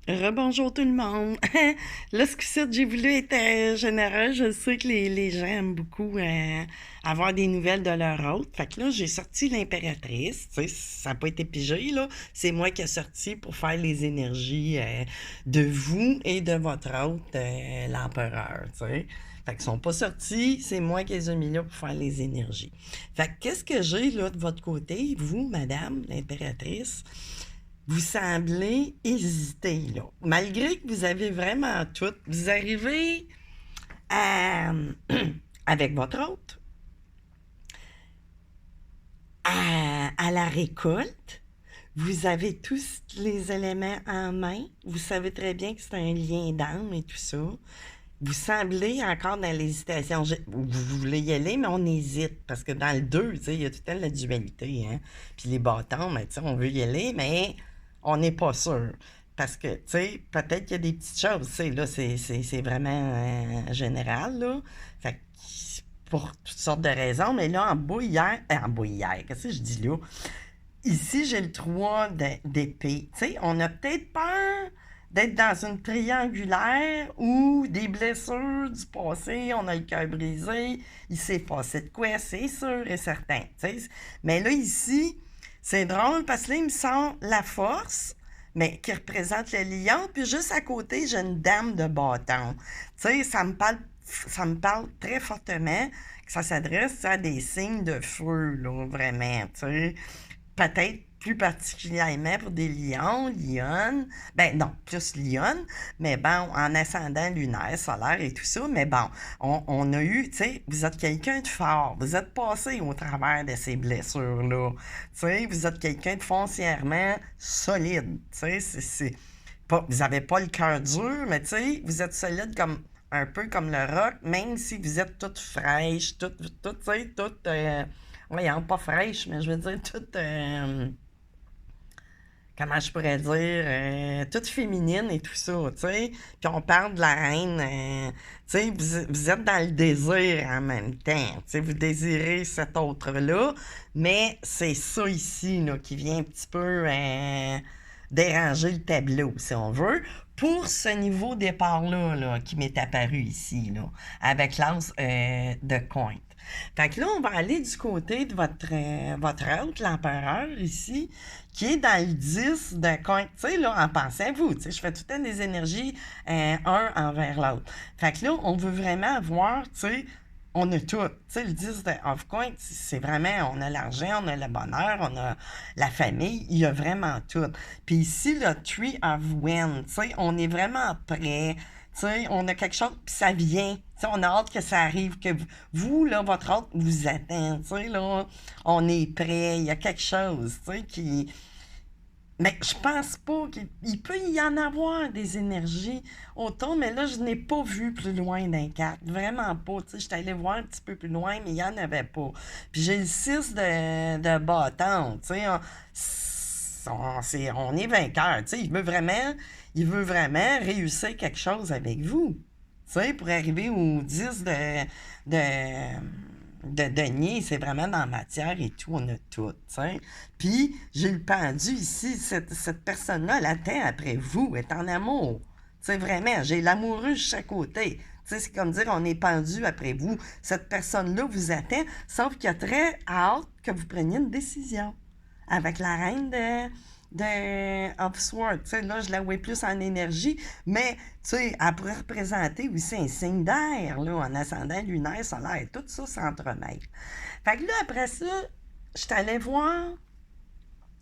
Rebonjour tout le monde. Là, ce coup-ci, j'ai voulu être généreuse. Je sais que les gens aiment beaucoup avoir des nouvelles de leur hôte. Fait que là, j'ai sorti l'impératrice. Tu sais, ça n'a pas été pigé, là. C'est moi qui ai sorti pour faire les énergies de vous et de votre hôte, l'empereur, tu sais. Fait qu'ils sont pas sortis, c'est moi qui les ai mis là pour faire les énergies. Fait que qu'est-ce que j'ai là de votre côté, vous, madame l'impératrice? Vous semblez hésiter, là. Malgré que vous avez vraiment tout, vous arrivez à, avec votre hôte à la récolte. Vous avez tous les éléments en main. Vous savez très bien que c'est un lien d'âme et tout ça. Vous semblez encore dans l'hésitation. Vous voulez y aller, mais on hésite. Parce que dans le 2, tu sais, il y a tout le temps la dualité, hein. Puis les bâtons, mais tu sais, on veut y aller, mais on n'est pas sûr. Parce que, tu sais, peut-être qu'il y a des petites choses, tu sais, là, c'est vraiment général, là. Fait que, pour toutes sortes de raisons, mais là, en bas hier, qu'est-ce que je dis là? Ici, j'ai le 3 d'épée. Tu sais, on a peut-être peur d'être dans une triangulaire ou des blessures du passé, on a le cœur brisé, il s'est passé de quoi, c'est sûr et certain. Tu sais. Mais là, ici, c'est drôle parce que là, il me semble la force, mais qui représente le lion, puis juste à côté, j'ai une dame de bâton. Tu sais, ça me parle très fortement que ça s'adresse à des signes de feu, là, vraiment, tu sais. Peut-être plus particulièrement pour des lions, lionnes, ben non, plus lionnes, mais bon, en ascendant lunaire, solaire et tout ça, mais bon, on a eu, tu sais, vous êtes quelqu'un de fort, vous êtes passé au travers de ces blessures-là, tu sais, vous êtes quelqu'un de foncièrement solide, tu sais, pas, vous avez pas le cœur dur, mais tu sais, vous êtes solide comme, un peu comme le roc, même si vous êtes toute fraîche, toute, tu sais, toute... voyons, pas fraîche, mais je veux dire toute, comment je pourrais dire, toute féminine et tout ça, tu sais. Puis on parle de la reine, tu sais, vous êtes dans le désir en même temps, tu sais, vous désirez cet autre-là, mais c'est ça ici, là, qui vient un petit peu déranger le tableau, si on veut, pour ce niveau départ-là, là, qui m'est apparu ici, là, avec l'as de coin. Fait que là, on va aller du côté de votre hôte, l'empereur, ici, qui est dans le 10 de coin. Tu sais, là, en pensant à vous, tu sais, je fais tout le temps des énergies un envers l'autre. Fait que là, on veut vraiment avoir, tu sais, on a tout. Tu sais, le 10 de off coin, c'est vraiment, on a l'argent, on a le bonheur, on a la famille, il y a vraiment tout. Puis ici, le Tree of Wind, tu sais, on est vraiment prêt. Tu sais, on a quelque chose, puis ça vient. Tu sais, on a hâte que ça arrive, que vous, là, votre hôte vous attend. Tu sais, là, on est prêt. Il y a quelque chose, tu sais, qui... Mais je pense pas qu'il peut y en avoir des énergies autour, mais là, je n'ai pas vu plus loin d'un 4. Vraiment pas. Tu sais, j'étais allée voir un petit peu plus loin, mais il n'y en avait pas. Puis j'ai le 6 de bâton. Tu sais, on est vainqueur. Tu sais, il veut vraiment réussir quelque chose avec vous. Tu sais, pour arriver au 10 de, de denier, c'est vraiment dans la matière et tout, on a tout, tu sais. Puis, j'ai le pendu ici, cette personne-là, elle attend après vous, elle est en amour. Tu sais, vraiment, j'ai l'amoureux de chaque côté. Tu sais, c'est comme dire, on est pendu après vous. Cette personne-là vous attend, sauf qu'il y a très hâte que vous preniez une décision. Avec la reine of Swords. Tu sais, là, je la vois plus en énergie, mais, tu sais, elle pourrait représenter aussi un signe d'air, là, en ascendant lunaire, solaire, tout ça s'entremêle. Fait que là, après ça, je suis allée voir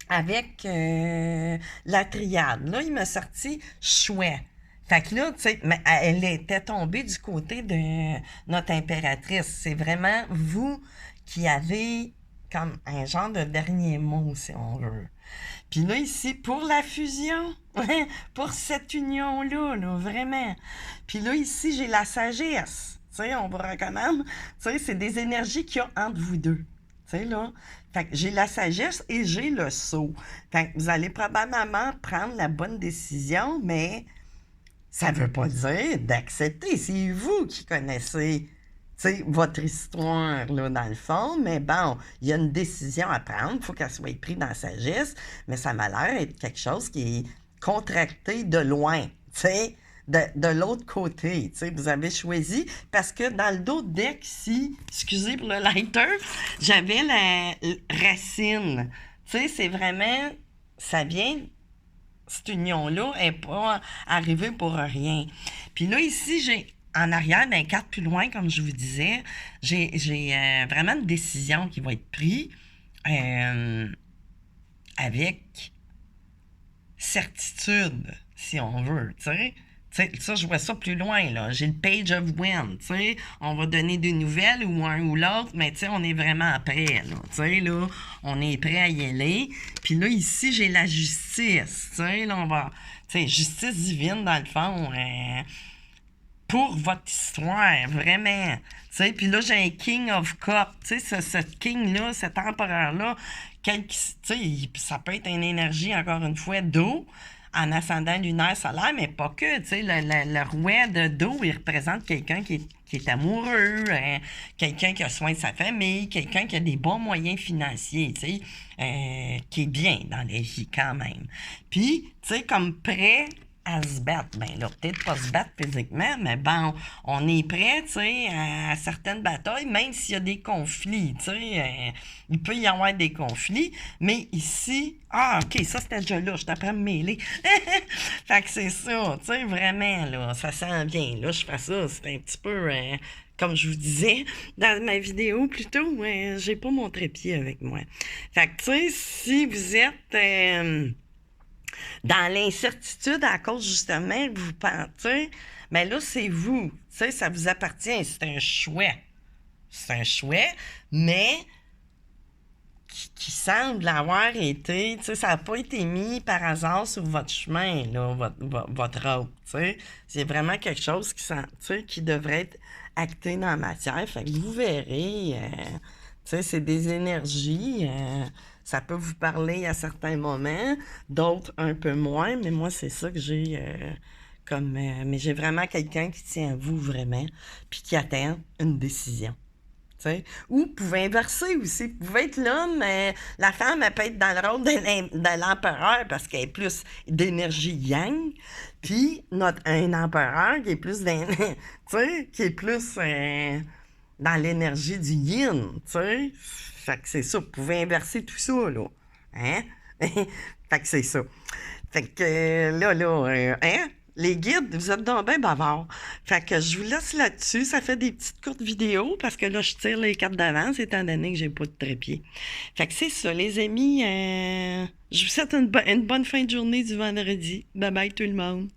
avec la triade. Là, il m'a sorti chouette. Fait que là, tu sais, mais elle était tombée du côté de notre impératrice. C'est vraiment vous qui avez comme un genre de dernier mot, si on veut. Puis là, ici, pour la fusion, pour cette union-là, là, vraiment. Puis là, ici, j'ai la sagesse. Tu sais, on vous recommande. Tu sais, c'est des énergies qu'il y a entre vous deux. Tu sais, là. Fait que j'ai la sagesse et j'ai le sceau. Fait que vous allez probablement prendre la bonne décision, mais ça veut pas dire d'accepter. C'est vous qui connaissez, tu sais, votre histoire, là, dans le fond, mais bon, il y a une décision à prendre, il faut qu'elle soit prise dans la sagesse, mais ça m'a l'air d'être quelque chose qui est contracté de loin, tu sais, de l'autre côté, tu sais, vous avez choisi, parce que dans le dos de deck ici, excusez pour le lighter, j'avais la racine, tu sais, c'est vraiment, ça vient, cette union-là n'est pas arrivée pour rien. Puis là, ici, j'ai, en arrière, ben, 4 plus loin, comme je vous disais, j'ai vraiment une décision qui va être prise avec certitude, si on veut, tu sais. Ça, je vois ça plus loin, là. J'ai le page of win, tu sais. On va donner des nouvelles ou un ou l'autre, mais tu sais, on est vraiment prêt, là. Tu sais, là, on est prêt à y aller. Puis là, ici, j'ai la justice, tu sais. Là, on va... Tu sais, justice divine, dans le fond, pour votre histoire, vraiment. Tu sais, puis là, j'ai un King of Cup. Tu sais, ce King-là, cet empereur-là, tu sais, ça peut être une énergie, encore une fois, d'eau, en ascendant lunaire solaire, mais pas que, tu sais, le roi d'eau, il représente quelqu'un qui est amoureux, quelqu'un qui a soin de sa famille, quelqu'un qui a des bons moyens financiers, tu sais, qui est bien dans la vie quand même. Puis, tu sais, comme prêt à se battre. Ben là, peut-être pas se battre physiquement, mais bon, on est prêt, tu sais, à certaines batailles, même s'il y a des conflits, tu sais, il peut y avoir des conflits, mais ici, ok, ça c'était déjà là, je t'apprends à me mêler. Fait que c'est ça, tu sais, vraiment, là, ça s'en vient, là, je fais ça, c'est un petit peu... comme je vous disais dans ma vidéo plus tôt, j'ai pas mon trépied avec moi. Fait que, tu sais, si vous êtes... dans l'incertitude à cause justement que vous pensez, mais là, c'est vous. Tu sais, ça vous appartient. C'est un choix. C'est un choix, mais qui semble avoir été, tu sais, ça n'a pas été mis par hasard sur votre chemin, là, votre route, tu sais. C'est vraiment quelque chose tu sais, qui devrait être acté dans la matière. Fait que vous verrez, tu sais, c'est des énergies, ça peut vous parler à certains moments, d'autres un peu moins, mais moi, c'est ça que j'ai comme... mais j'ai vraiment quelqu'un qui tient à vous, vraiment, puis qui attend une décision. T'sais. Ou vous pouvez inverser aussi. Vous pouvez être l'homme, mais la femme, elle peut être dans le rôle de l'empereur parce qu'elle est plus d'énergie yang. Puis un empereur qui est plus qui est plus dans l'énergie du yin. T'sais. Fait que c'est ça. Vous pouvez inverser tout ça, là. Hein? Fait que c'est ça. Fait que hein? Les guides, vous êtes donc bien bavards. Fait que je vous laisse là-dessus. Ça fait des petites courtes vidéos parce que là, je tire les cartes d'avance étant donné que j'ai pas de trépied. Fait que c'est ça, les amis. Je vous souhaite une bonne fin de journée du vendredi. Bye bye tout le monde.